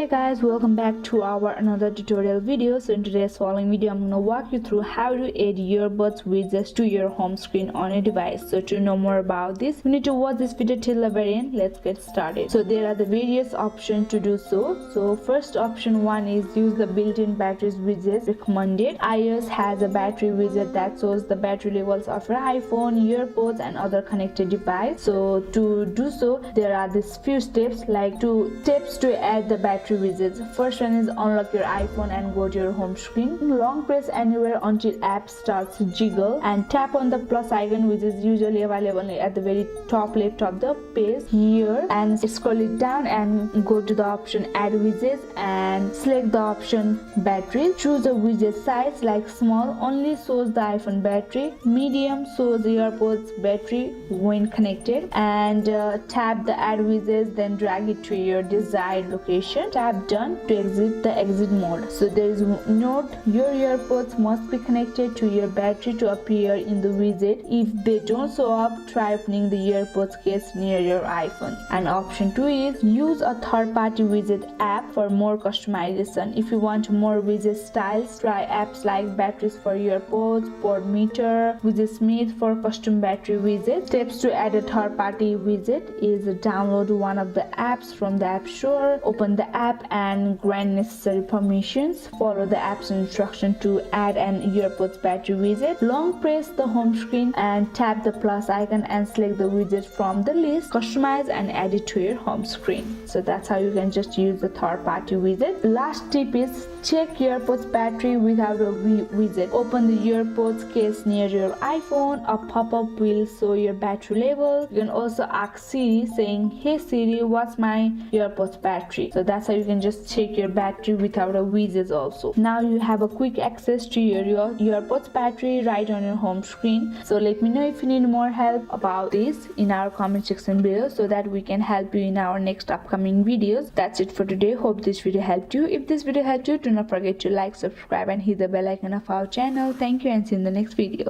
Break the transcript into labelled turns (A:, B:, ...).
A: Hey guys, welcome back to our another tutorial video. So in today's following video, I'm gonna walk you through how to add earbuds widgets to your home screen on a device. So to know more about this, you need to watch this video till the very end. Let's get started. So there are the various options to do so. So first option one is use the built-in batteries widget recommended. iOS has a battery widget that shows the battery levels of your iPhone, earpods and other connected device. So to do so, there are these few steps, like 2 steps to add the battery widgets. First one is unlock your iPhone and go to your home screen. Long press anywhere until app starts to jiggle and tap on the plus icon, which is usually available at the very top left of the page here, and scroll it down and go to the option add widgets and select the option battery. Choose a widget size, like small only shows the iPhone battery, medium shows earpods battery when connected, and tap the add widgets, then drag it to your desired location. Tap done to exit the exit mode. So there is note, your earpods must be connected to your battery to appear in the widget. If they don't show up, try opening the earpods case near your iPhone. And option 2 is use a third-party widget app for more customization. If you want more widget styles, try apps like batteries for earpods, port meter, widgetsmith for custom battery widget. Steps to add a third-party widget is download one of the apps from the App Store, open the app and grant necessary permissions. Follow the app's instruction to add an earpods battery widget. Long press the home screen and tap the plus icon and select the widget from the list. Customize and add it to your home screen. So that's how you can just use the third-party widget. Last tip is check earpods battery without a widget. Open the earpods case near your iPhone. A pop-up will show your battery level. You can also ask Siri saying, "Hey Siri, what's my earpods battery?" So that's how you can just check your battery without a widget also. Now you have a quick access to your earpods battery right on your home screen. So let me know if you need more help about this in our comment section below, so that we can help you in our next upcoming videos. That's it for today. Hope this video helped you. If this video helped you, do not forget to like, subscribe and hit the bell icon of our channel. Thank you and see you in the next video.